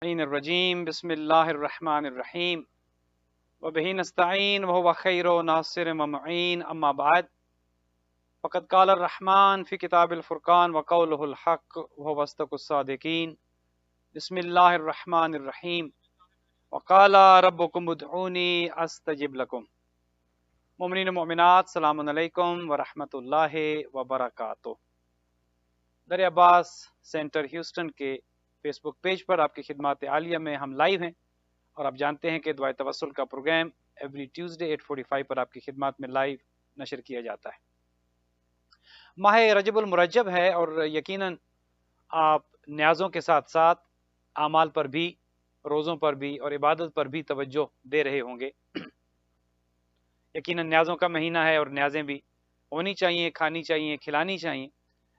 الرجیم بسم اللہ الرحمن الرحیم وبہ نستعین وهو خیر ناصر ومعین اما بعد فقد قال الرحمن فی کتاب الفرقان وقولہ الحق وهو اصدق الصادقین بسم اللہ الرحمن الرحیم وقال ربکم ادعونی استجب لکم۔ مومنین و مومنات، السلام علیکم ورحمۃ اللہ وبرکاتہ۔ در عباس سینٹر ہیوسٹن کے فیس بک پیج پر آپ کی خدمات عالیہ میں ہم لائیو ہیں، اور آپ جانتے ہیں کہ دعائے توسل کا پروگرام ایوری ٹیوزڈے 8:45 پر آپ کی خدمات میں لائیو نشر کیا جاتا ہے۔ ماہ رجب المرجب ہے، اور یقیناً آپ نیازوں کے ساتھ ساتھ اعمال پر بھی، روزوں پر بھی اور عبادت پر بھی توجہ دے رہے ہوں گے۔ یقیناً نیازوں کا مہینہ ہے، اور نیازیں بھی ہونی چاہیے، کھانی چاہیے، کھلانی چاہیے،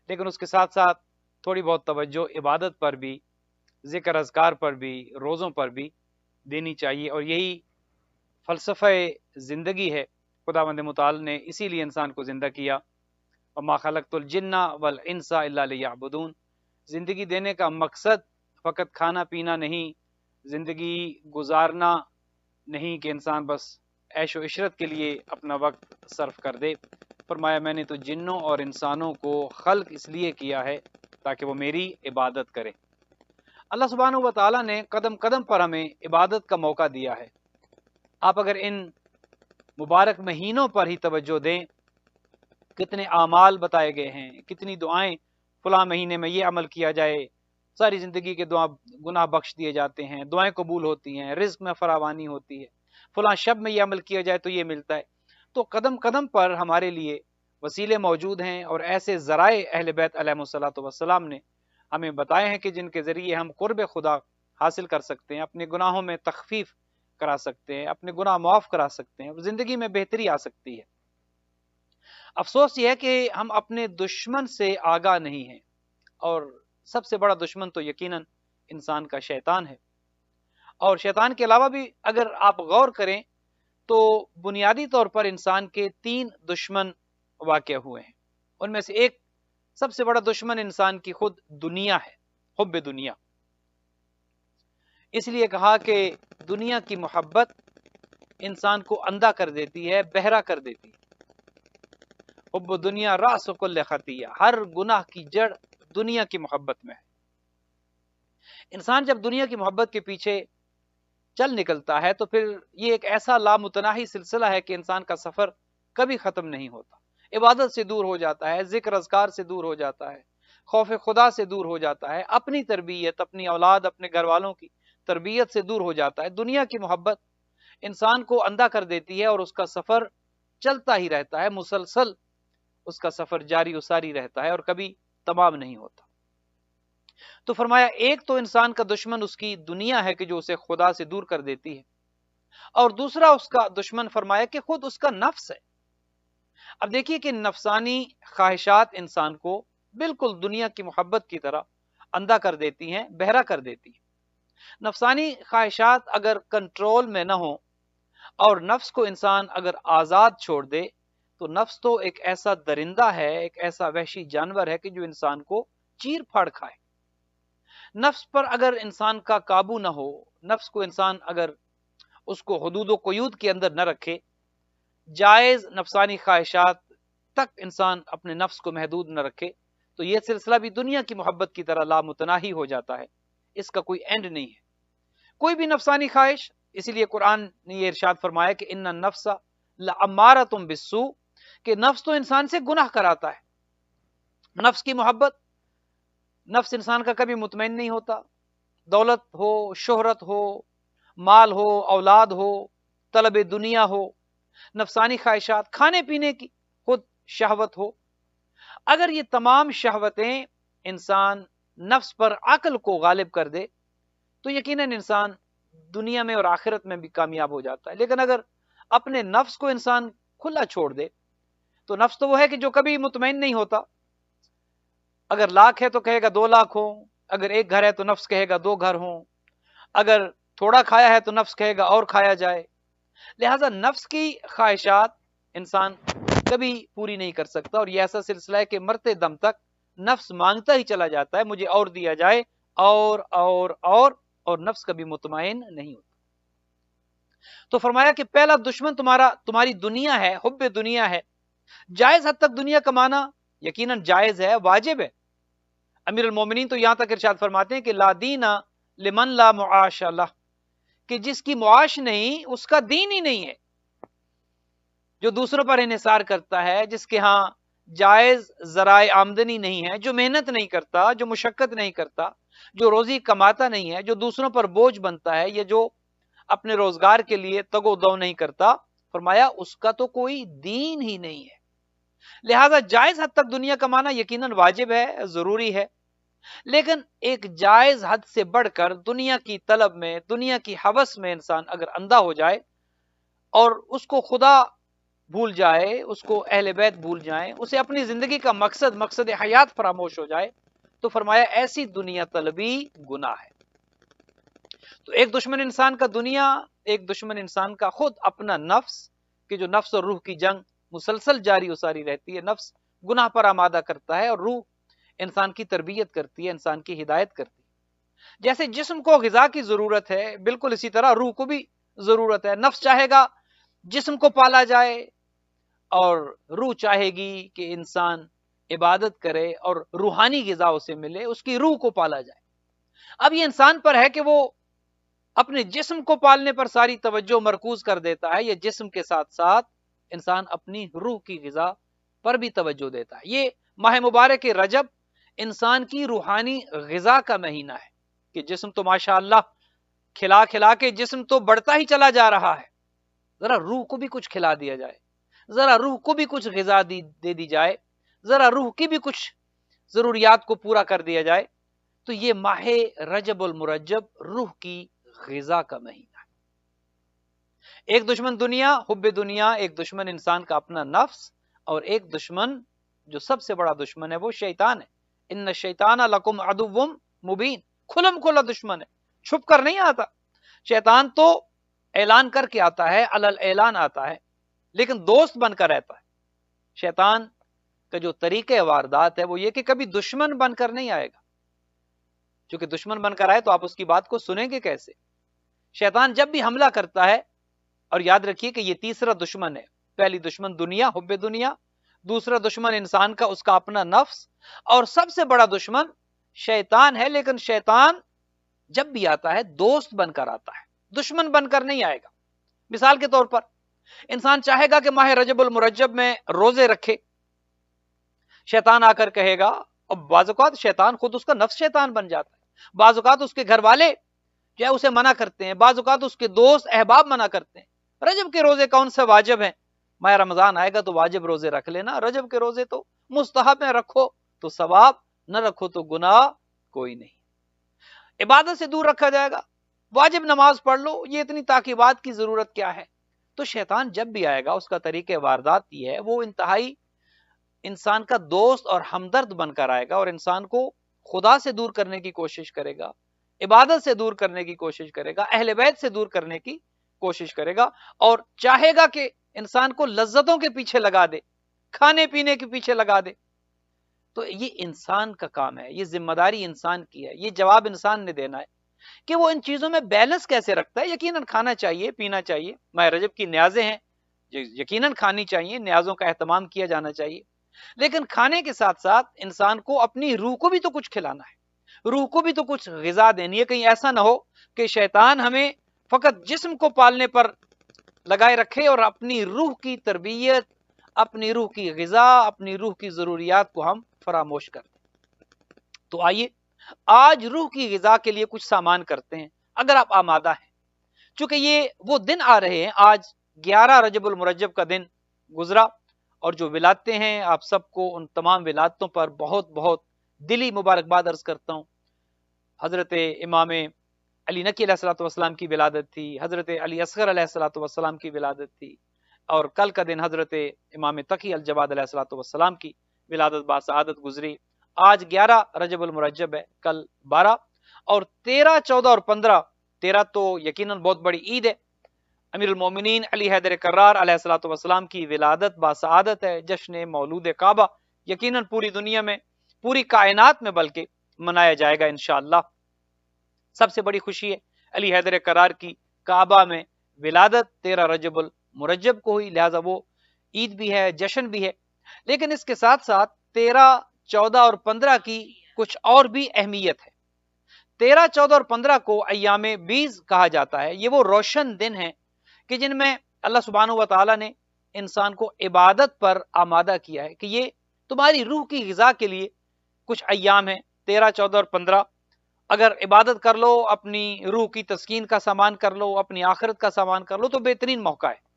لیکن اس کے ساتھ ساتھ تھوڑی بہت توجہ عبادت پر بھی، ذکر اذکار پر بھی، روزوں پر بھی دینی چاہیے، اور یہی فلسفہ زندگی ہے۔ خداوند متعال نے اسی لیے انسان کو زندہ کیا، وما خلقت الجن والانس الا لیعبدون۔ زندگی دینے کا مقصد فقط کھانا پینا نہیں، زندگی گزارنا نہیں کہ انسان بس عیش و عشرت کے لیے اپنا وقت صرف کر دے۔ فرمایا میں نے تو جنوں اور انسانوں کو خلق اس لیے کیا ہے تاکہ وہ میری عبادت کرے۔ اللہ سبحانہ و تعالیٰ نے قدم قدم پر ہمیں عبادت کا موقع دیا ہے۔ آپ اگر ان مبارک مہینوں پر ہی توجہ دیں، کتنے اعمال بتائے گئے ہیں، کتنی دعائیں، فلاں مہینے میں یہ عمل کیا جائے، ساری زندگی کے گناہ بخش دیے جاتے ہیں، دعائیں قبول ہوتی ہیں، رزق میں فراوانی ہوتی ہے، فلاں شب میں یہ عمل کیا جائے تو یہ ملتا ہے۔ تو قدم قدم پر ہمارے لیے وسیلے موجود ہیں، اور ایسے ذرائع اہل بیت علیہم الصلوۃ والسلام نے ہمیں بتائے ہیں کہ جن کے ذریعے ہم قرب خدا حاصل کر سکتے ہیں، اپنے گناہوں میں تخفیف کرا سکتے ہیں، اپنے گناہ معاف کرا سکتے ہیں، زندگی میں بہتری آ سکتی ہے۔ افسوس یہ ہے کہ ہم اپنے دشمن سے آگاہ نہیں ہیں، اور سب سے بڑا دشمن تو یقیناً انسان کا شیطان ہے۔ اور شیطان کے علاوہ بھی اگر آپ غور کریں تو بنیادی طور پر انسان کے 3 دشمن واقع ہوئے ہیں۔ ان میں سے ایک سب سے بڑا دشمن انسان کی خود دنیا ہے، حب دنیا۔ اس لیے کہا کہ دنیا کی محبت انسان کو اندھا کر دیتی ہے، بہرا کر دیتی ہے۔ حب دنیا راس کل خطیہ، ہر گناہ کی جڑ دنیا کی محبت میں ہے۔ انسان جب دنیا کی محبت کے پیچھے چل نکلتا ہے تو پھر یہ ایک ایسا لامتناہی سلسلہ ہے کہ انسان کا سفر کبھی ختم نہیں ہوتا۔ عبادت سے دور ہو جاتا ہے، ذکر اذکار سے دور ہو جاتا ہے، خوف خدا سے دور ہو جاتا ہے، اپنی تربیت، اپنی اولاد، اپنے گھر والوں کی تربیت سے دور ہو جاتا ہے۔ دنیا کی محبت انسان کو اندھا کر دیتی ہے، اور اس کا سفر چلتا ہی رہتا ہے، مسلسل اس کا سفر جاری و ساری رہتا ہے اور کبھی تمام نہیں ہوتا۔ تو فرمایا ایک تو انسان کا دشمن اس کی دنیا ہے کہ جو اسے خدا سے دور کر دیتی ہے، اور دوسرا اس کا دشمن فرمایا کہ خود اس کا نفس ہے۔ اب دیکھیے کہ نفسانی خواہشات انسان کو بالکل دنیا کی محبت کی طرح اندھا کر دیتی ہیں، بہرا کر دیتی ہیں۔ نفسانی خواہشات اگر کنٹرول میں نہ ہوں اور نفس کو انسان اگر آزاد چھوڑ دے تو نفس تو ایک ایسا درندہ ہے، ایک ایسا وحشی جانور ہے کہ جو انسان کو چیر پھاڑ کھائے۔ نفس پر اگر انسان کا قابو نہ ہو، نفس کو انسان اگر اس کو حدود و قیود کے اندر نہ رکھے، جائز نفسانی خواہشات تک انسان اپنے نفس کو محدود نہ رکھے، تو یہ سلسلہ بھی دنیا کی محبت کی طرح لامتناہی ہو جاتا ہے، اس کا کوئی اینڈ نہیں ہے۔ کوئی بھی نفسانی خواہش، اسی لیے قرآن نے یہ ارشاد فرمایا کہ ان النفس لامارۃ بالسوء، کہ نفس تو انسان سے گناہ کراتا ہے۔ نفس کی محبت، نفس انسان کا کبھی مطمئن نہیں ہوتا، دولت ہو، شہرت ہو، مال ہو، اولاد ہو، طلب دنیا ہو، نفسانی خواہشات، کھانے پینے کی خود شہوت ہو، اگر یہ تمام شہوتیں انسان نفس پر عقل کو غالب کر دے تو یقیناً انسان دنیا میں اور آخرت میں بھی کامیاب ہو جاتا ہے۔ لیکن اگر اپنے نفس کو انسان کھلا چھوڑ دے تو نفس تو وہ ہے کہ جو کبھی مطمئن نہیں ہوتا۔ اگر 1,00,000 ہے تو کہے گا 2,00,000 ہوں، اگر 1 گھر ہے تو نفس کہے گا 2 گھر ہوں، اگر تھوڑا کھایا ہے تو نفس کہے گا اور کھایا جائے۔ لہذا نفس کی خواہشات انسان کبھی پوری نہیں کر سکتا، اور یہ ایسا سلسلہ ہے کہ مرتے دم تک نفس مانگتا ہی چلا جاتا ہے، مجھے اور دیا جائے، اور اور نفس کبھی مطمئن نہیں ہوتا. تو فرمایا کہ پہلا دشمن تمہاری دنیا ہے، حب دنیا ہے. جائز حد تک دنیا کمانا یقیناً جائز ہے، واجب ہے. امیر المومنین تو یہاں تک ارشاد فرماتے ہیں کہ لا دینا لمن لا معاش لہ، کہ جس کی معاش نہیں اس کا دین ہی نہیں ہے. جو دوسروں پر انحصار کرتا ہے، جس کے ہاں جائز ذرائع آمدنی نہیں ہے، جو محنت نہیں کرتا، جو مشقت نہیں کرتا، جو روزی کماتا نہیں ہے، جو دوسروں پر بوجھ بنتا ہے، یا جو اپنے روزگار کے لیے تگ و دو نہیں کرتا، فرمایا اس کا تو کوئی دین ہی نہیں ہے. لہذا جائز حد تک دنیا کمانا یقیناً واجب ہے، ضروری ہے. لیکن ایک جائز حد سے بڑھ کر دنیا کی طلب میں، دنیا کی ہوس میں انسان اگر اندھا ہو جائے اور اس کو خدا بھول جائے، اس کو اہل بیت بھول جائیں، اسے اپنی زندگی کا مقصد حیات فراموش ہو جائے، تو فرمایا ایسی دنیا طلبی گناہ ہے. تو ایک دشمن انسان کا دنیا، ایک دشمن انسان کا خود اپنا نفس، کہ جو نفس اور روح کی جنگ مسلسل جاری و ساری رہتی ہے. نفس گناہ پر آمادہ کرتا ہے اور روح انسان کی تربیت کرتی ہے، انسان کی ہدایت کرتی ہے. جیسے جسم کو غذا کی ضرورت ہے، بالکل اسی طرح روح کو بھی ضرورت ہے. نفس چاہے گا جسم کو پالا جائے اور روح چاہے گی کہ انسان عبادت کرے اور روحانی غذا اسے ملے، اس کی روح کو پالا جائے. اب یہ انسان پر ہے کہ وہ اپنے جسم کو پالنے پر ساری توجہ مرکوز کر دیتا ہے، یا جسم کے ساتھ ساتھ انسان اپنی روح کی غذا پر بھی توجہ دیتا ہے. یہ ماہ مبارک رجب انسان کی روحانی غذا کا مہینہ ہے کہ جسم تو ماشاءاللہ کھلا کھلا کے جسم تو بڑھتا ہی چلا جا رہا ہے، ذرا روح کو بھی کچھ کھلا دیا جائے، ذرا روح کو بھی کچھ غذا دے دی جائے، ذرا روح کی بھی کچھ ضروریات کو پورا کر دیا جائے. تو یہ ماہ رجب المرجب روح کی غذا کا مہینہ ہے. ایک دشمن دنیا، حب دنیا، ایک دشمن انسان کا اپنا نفس، اور ایک دشمن جو سب سے بڑا دشمن ہے وہ شیطان ہے. ان الشیطان لکم عدو مبین، کھلم کھلا دشمن ہے، چھپ کر نہیں آتا. شیطان تو اعلان کر کے آتا ہے، علل اعلان آتا ہے، لیکن دوست بن کر رہتا ہے. شیطان کا جو طریقہ واردات ہے وہ یہ کہ کبھی دشمن بن کر نہیں آئے گا. چونکہ دشمن بن کر آئے تو آپ اس کی بات کو سنیں گے کیسے؟ شیطان جب بھی حملہ کرتا ہے، اور یاد رکھیے کہ یہ تیسرا دشمن ہے. پہلی دشمن دنیا، حب دنیا، دوسرا دشمن انسان کا اس کا اپنا نفس، اور سب سے بڑا دشمن شیطان ہے. لیکن شیطان جب بھی آتا ہے دوست بن کر آتا ہے، دشمن بن کر نہیں آئے گا. مثال کے طور پر انسان چاہے گا کہ ماہ رجب المرجب میں روزے رکھے، شیطان آ کر کہے گا، اور بعض اوقات شیطان خود اس کا نفس شیطان بن جاتا ہے. بعض اوقات اس کے گھر والے جو ہے اسے منع کرتے ہیں، بعض اوقات اس کے دوست احباب منع کرتے ہیں. رجب کے روزے کون سے واجب ہیں؟ ماہ رمضان آئے گا تو واجب روزے رکھ لینا، رجب کے روزے تو مستحب میں، رکھو تو ثواب، نہ رکھو تو گناہ کوئی نہیں. عبادت سے دور رکھا جائے گا، واجب نماز پڑھ لو، یہ اتنی تاکیبات کی ضرورت کیا ہے؟ تو شیطان جب بھی آئے گا اس کا طریقہ واردات یہ ہے، وہ انتہائی انسان کا دوست اور ہمدرد بن کر آئے گا، اور انسان کو خدا سے دور کرنے کی کوشش کرے گا، عبادت سے دور کرنے کی کوشش کرے گا، اہل بیت سے دور کرنے کی کوشش کرے گا، اور چاہے گا کہ انسان کو لذتوں کے پیچھے لگا دے، کھانے پینے کے پیچھے لگا دے. تو یہ انسان کا کام ہے، یہ ذمہ داری انسان کی ہے، یہ جواب انسان نے دینا ہے کہ وہ ان چیزوں میں بیلنس کیسے رکھتا ہے. یقیناً کھانا چاہیے، پینا چاہیے، ماہ رجب کی نیازیں ہیں یقیناً کھانی چاہیے، نیازوں کا اہتمام کیا جانا چاہیے. لیکن کھانے کے ساتھ ساتھ انسان کو اپنی روح کو بھی تو کچھ کھلانا ہے، روح کو بھی تو کچھ غذا دینی ہے. کہیں ایسا نہ ہو کہ شیطان ہمیں فقط جسم کو پالنے پر لگائے رکھے اور اپنی روح کی تربیت، اپنی روح کی غذا، اپنی روح کی ضروریات کو ہم فراموش کر دیں. تو آئیے آج روح کی غذا کے لیے کچھ سامان کرتے ہیں، اگر آپ آمادہ ہیں. چونکہ یہ وہ دن آ رہے ہیں، آج 11 رجب المرجب کا دن گزرا، اور جو ولادتیں ہیں آپ سب کو ان تمام ولادتوں پر بہت بہت دلی مبارکباد عرض کرتا ہوں. حضرت امام علی نقی علیہ الصلوۃ والسلام کی ولادت تھی، حضرت علی اصغر علیہ الصلوۃ والسلام کی ولادت تھی، اور کل کا دن حضرت امام تقی الجواد علیہ الصلوۃ والسلام کی ولادت باسعادت گزری. آج 11 رجب المرجب ہے، کل 12، اور 13، 14 اور 15. 13 تو یقیناً بہت بڑی عید ہے، امیر المومنین علی حیدر کرار علیہ الصلوۃ والسلام کی ولادت باسعادت ہے، جشن مولود کعبہ یقیناً پوری دنیا میں، پوری کائنات میں بلکہ منایا جائے گا انشاءاللہ. سب سے بڑی خوشی ہے علی حیدر کرار کی کعبہ میں ولادت 13 رجب المرجب کو ہوئی، لہذا وہ عید بھی ہے، جشن بھی ہے۔ لیکن اس کے ساتھ ساتھ 13، 14 اور 15 کی کچھ اور بھی اہمیت ہے۔ 13، 14 اور 15 کو ایام بیز کہا جاتا ہے۔ یہ وہ روشن دن ہیں کہ جن میں اللہ سبحانہ و تعالیٰ نے انسان کو عبادت پر آمادہ کیا ہے کہ یہ تمہاری روح کی غذا کے لیے کچھ ایام ہیں، 13، 14 اور 15۔ اگر عبادت کر لو، اپنی روح کی تسکین کا سامان کر لو، اپنی آخرت کا سامان کر لو، تو بہترین موقع ہے۔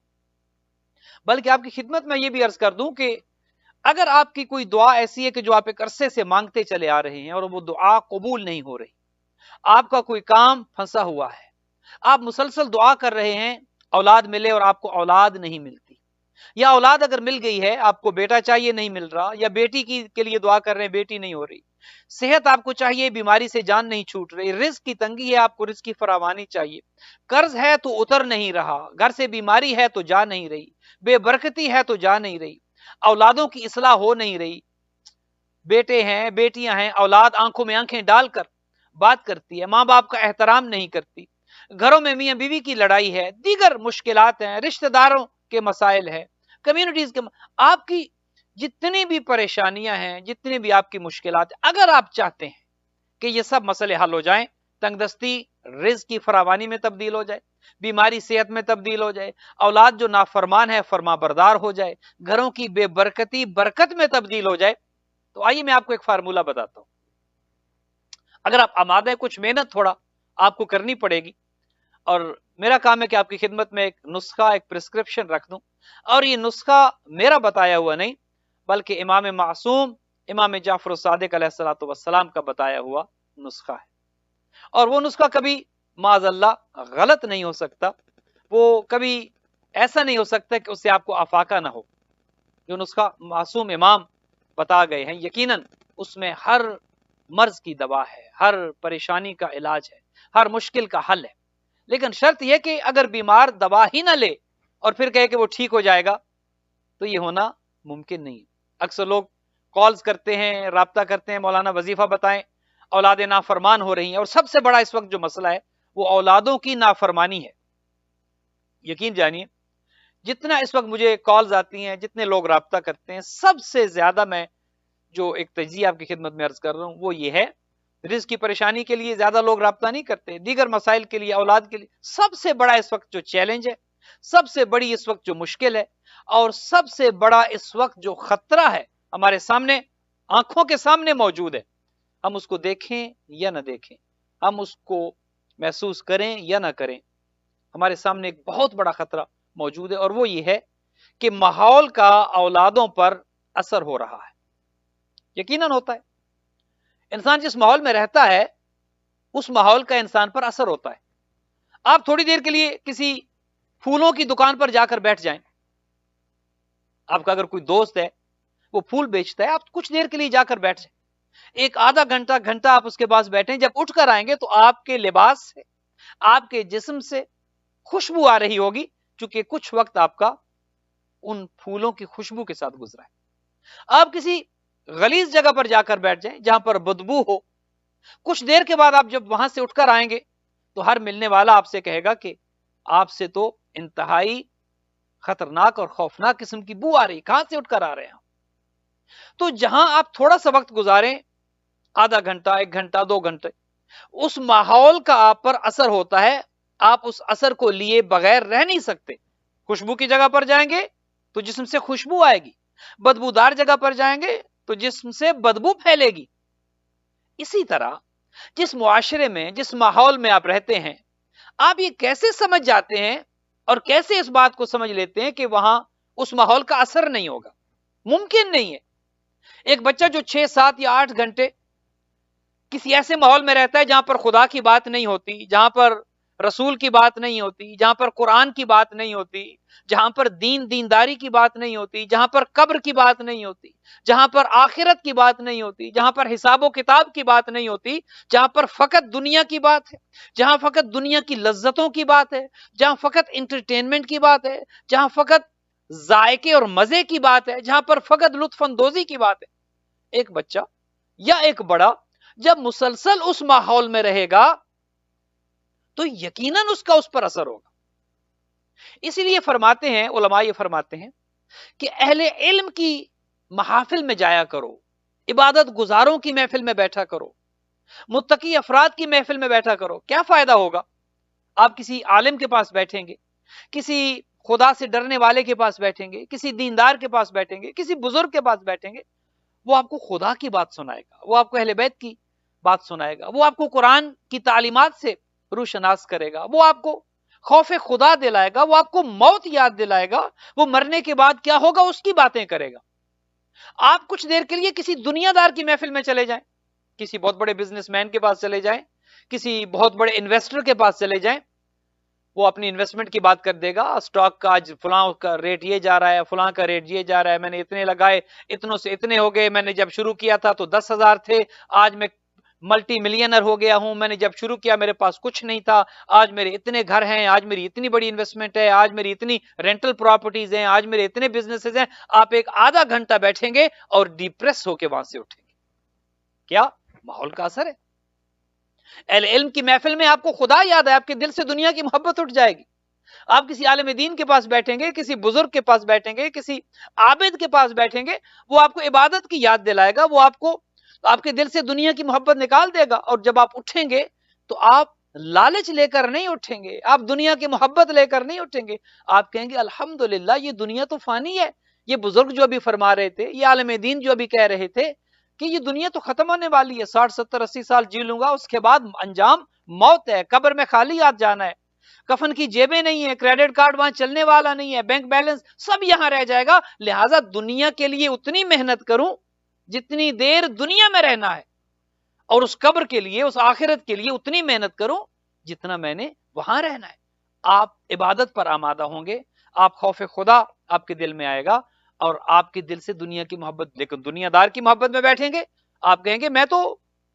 بلکہ آپ کی خدمت میں یہ بھی عرض کر دوں کہ اگر آپ کی کوئی دعا ایسی ہے کہ جو آپ ایک عرصے سے مانگتے چلے آ رہے ہیں اور وہ دعا قبول نہیں ہو رہی، آپ کا کوئی کام پھنسا ہوا ہے، آپ مسلسل دعا کر رہے ہیں اولاد ملے اور آپ کو اولاد نہیں ملتی، یا اولاد اگر مل گئی ہے آپ کو بیٹا چاہیے نہیں مل رہا، یا بیٹی کے لیے دعا کر رہے ہیں بیٹی نہیں ہو رہی، صحت آپ کو چاہیے بیماری سے جان نہیں چھوٹ رہی، رزق کی تنگی ہے آپ کو رزق کی فراوانی چاہیے، قرض ہے تو اتر نہیں رہا، گھر سے بیماری ہے تو جا نہیں رہی، بے برکتی ہے تو جا نہیں رہی، اولادوں کی اصلاح ہو نہیں رہی، بیٹے ہیں بیٹیاں ہیں، اولاد آنکھوں میں آنکھیں ڈال کر بات کرتی ہے، ماں باپ کا احترام نہیں کرتی، گھروں میں میاں بیوی کی لڑائی ہے، دیگر مشکلات ہیں، رشتہ داروں کے مسائل ہیں، کمیونٹیز کے آپ کی جتنی بھی پریشانیاں ہیں، جتنی بھی آپ کی مشکلات ہیں، اگر آپ چاہتے ہیں کہ یہ سب مسئلے حل ہو جائیں، تنگ دستی رزق کی فراوانی میں تبدیل ہو جائے، بیماری صحت میں تبدیل ہو جائے، اولاد جو نافرمان ہے فرما بردار ہو جائے، گھروں کی بے برکتی برکت میں تبدیل ہو جائے، تو آئیے میں آپ کو ایک فارمولہ بتاتا ہوں۔ اگر آپ آمادہ ہیں، کچھ محنت تھوڑا آپ کو کرنی پڑے گی، اور میرا کام ہے کہ آپ کی خدمت میں ایک نسخہ، ایک پرسکرپشن رکھ دوں، اور یہ نسخہ میرا بتایا ہوا نہیں بلکہ امام معصوم امام جعفر الصادق علیہ الصلوۃ والسلام کا بتایا ہوا نسخہ ہے، اور وہ نسخہ کبھی معاذ اللہ غلط نہیں ہو سکتا، وہ کبھی ایسا نہیں ہو سکتا کہ اس سے آپ کو افاقہ نہ ہو۔ جو نسخہ معصوم امام بتا گئے ہیں یقیناً اس میں ہر مرض کی دوا ہے، ہر پریشانی کا علاج ہے، ہر مشکل کا حل ہے، لیکن شرط یہ کہ اگر بیمار دوا ہی نہ لے اور پھر کہے کہ وہ ٹھیک ہو جائے گا تو یہ ہونا ممکن نہیں۔ اکثر لوگ کالز کرتے ہیں، رابطہ کرتے ہیں، مولانا وظیفہ بتائیں، اولاد نافرمان ہو رہی ہیں، اور سب سے بڑا اس وقت جو مسئلہ ہے وہ اولادوں کی نافرمانی ہے۔ یقین جانیے جتنا اس وقت مجھے کالز آتی ہیں، جتنے لوگ رابطہ کرتے ہیں، سب سے زیادہ میں جو ایک تجزیہ آپ کی خدمت میں عرض کر رہا ہوں وہ یہ ہے، رزق کی پریشانی کے لیے زیادہ لوگ رابطہ نہیں کرتے، دیگر مسائل کے لیے، اولاد کے لیے۔ سب سے بڑا اس وقت جو چیلنج ہے، سب سے بڑی اس وقت جو مشکل ہے، اور سب سے بڑا اس وقت جو خطرہ ہے ہمارے سامنے، آنکھوں کے سامنے موجود ہے، ہم اس کو دیکھیں یا نہ دیکھیں، ہم اس کو محسوس کریں یا نہ کریں، ہمارے سامنے ایک بہت بڑا خطرہ موجود ہے، اور وہ یہ ہے کہ ماحول کا اولادوں پر اثر ہو رہا ہے۔ یقیناً ہوتا ہے، انسان جس ماحول میں رہتا ہے اس ماحول کا انسان پر اثر ہوتا ہے۔ آپ تھوڑی دیر کے لیے کسی پھولوں کی دکان پر جا کر بیٹھ جائیں، آپ کا اگر کوئی دوست ہے وہ پھول بیچتا ہے، آپ کچھ دیر کے لیے جا کر بیٹھ جائیں، ایک آدھا گھنٹہ آپ اس کے پاس بیٹھیں، جب اٹھ کر آئیں گے تو آپ کے لباس سے، آپ کے جسم سے خوشبو آ رہی ہوگی، چونکہ کچھ وقت آپ کا ان پھولوں کی خوشبو کے ساتھ گزرا ہے۔ آپ کسی غلیظ جگہ پر جا کر بیٹھ جائیں جہاں پر بدبو ہو، کچھ دیر کے بعد آپ جب وہاں سے اٹھ کر آئیں گے تو ہر ملنے والا آپ سے کہے گا کہ آپ سے تو انتہائی خطرناک اور خوفناک قسم کی بو آ رہی، کہاں سے اٹھ کر آ رہے ہیں؟ تو جہاں آپ تھوڑا سا وقت گزاریں، آدھا گھنٹہ، 1 گھنٹہ، 2 گھنٹے، اس ماحول کا آپ پر اثر ہوتا ہے، آپ اس اثر کو لیے بغیر رہ نہیں سکتے۔ خوشبو کی جگہ پر جائیں گے تو جسم سے خوشبو آئے گی، بدبودار جگہ پر جائیں گے تو جسم سے بدبو پھیلے گی۔ اسی طرح جس معاشرے میں، جس ماحول میں آپ رہتے ہیں، آپ یہ کیسے سمجھ جاتے ہیں اور کیسے اس بات کو سمجھ لیتے ہیں کہ وہاں اس ماحول کا اثر نہیں ہوگا؟ ممکن نہیں ہے۔ ایک بچہ جو 6، 7 یا 8 گھنٹے کسی ایسے ماحول میں رہتا ہے جہاں پر خدا کی بات نہیں ہوتی، جہاں پر رسول کی بات نہیں ہوتی، جہاں پر قرآن کی بات نہیں ہوتی، جہاں پر دینداری کی بات نہیں ہوتی، جہاں پر قبر کی بات نہیں ہوتی، جہاں پر آخرت کی بات نہیں ہوتی، جہاں پر حساب و کتاب کی بات نہیں ہوتی، جہاں پر فقط دنیا کی بات ہے، جہاں فقط دنیا کی لذتوں کی بات ہے، جہاں فقط انٹرٹینمنٹ کی بات ہے، جہاں فقط ذائقے اور مزے کی بات ہے، جہاں پر فقط لطف اندوزی کی بات ہے، ایک بچہ یا ایک بڑا جب مسلسل اس ماحول میں رہے گا تو یقیناً اس کا اس پر اثر ہوگا. اسی لیے فرماتے ہیں علماء، یہ فرماتے ہیں کہ اہل علم کی محافل میں جایا کرو، عبادت گزاروں کی محفل میں بیٹھا کرو، متقی افراد کی محفل میں بیٹھا کرو. کیا فائدہ ہوگا؟ آپ کسی عالم کے پاس بیٹھیں گے، کسی خدا سے ڈرنے والے کے پاس بیٹھیں گے، کسی دیندار کے پاس بیٹھیں گے، کسی بزرگ کے پاس بیٹھیں گے، وہ آپ کو خدا کی بات سنائے گا، وہ آپ کو اہل بیت کی بات سنائے گا، وہ آپ کو قرآن کی تعلیمات سے روشناس کرے گا، وہ آپ کو خوف خدا دلائے گا، وہ آپ کو موت یاد دلائے گا، وہ مرنے کے بعد کیا ہوگا اس کی باتیں کرے گا. آپ کچھ دیر کے لیے کسی دنیا دار کی محفل میں چلے جائیں، کسی بہت بڑے بزنس مین کے پاس چلے جائیں، کسی بہت بڑے انویسٹر کے پاس چلے جائیں، وہ اپنی انویسٹمنٹ کی بات کر دے گا. اسٹاک کا آج فلاں کا ریٹ یہ جا رہا ہے، فلاں کا ریٹ یہ جا رہا ہے، میں نے اتنے لگائے، اتنوں سے اتنے ہو گئے، میں نے جب شروع کیا تھا تو 10,000 تھے، آج میں ملٹی ملینر ہو گیا ہوں، میں نے جب شروع کیا میرے پاس کچھ نہیں تھا، آج میرے اتنے گھر ہیں، آج میری اتنی بڑی انویسٹمنٹ ہے، آج میری اتنی رینٹل پراپرٹیز ہیں، آج میرے اتنے بزنسز ہیں. آپ ایک آدھا گھنٹہ بیٹھیں گے اور ڈپریس ہو کے وہاں سے اٹھیں گے. کیا؟ ماحول کا اثر ہے. اہل علم کی محفل میں آپ کو خدا یاد ہے، آپ کے دل سے دنیا کی محبت اٹھ جائے گی. آپ کسی عالم دین کے پاس بیٹھیں گے، کسی بزرگ کے پاس بیٹھیں گے، کسی عابد کے پاس بیٹھیں گے، وہ آپ کو عبادت کی یاد دلائے گا، وہ آپ کو آپ کے دل سے دنیا کی محبت نکال دے گا. اور جب آپ اٹھیں گے تو آپ لالچ لے کر نہیں اٹھیں گے، آپ دنیا کی محبت لے کر نہیں اٹھیں گے. آپ کہیں گے الحمدللہ یہ دنیا تو فانی ہے. یہ بزرگ جو ابھی فرما رہے تھے، یہ عالم دین جو ابھی کہہ رہے تھے کہ یہ دنیا تو ختم ہونے والی ہے، 60 70 80 سال جی لوں گا، اس کے بعد انجام موت ہے، قبر میں خالی ہاتھ جانا ہے، کفن کی جیبیں نہیں ہے، کریڈٹ کارڈ وہاں چلنے والا نہیں ہے، بینک بیلنس سب یہاں رہ جائے گا. لہٰذا دنیا کے لیے اتنی محنت کروں جتنی دیر دنیا میں رہنا ہے، اور اس قبر کے لیے، اس آخرت کے لیے اتنی محنت کروں جتنا میں نے وہاں رہنا ہے. آپ عبادت پر آمادہ ہوں گے، آپ خوف خدا آپ کے دل میں آئے گا، اور آپ کے دل سے دنیا کی محبت. لیکن دنیا دار کی محبت میں بیٹھیں گے، آپ کہیں گے میں تو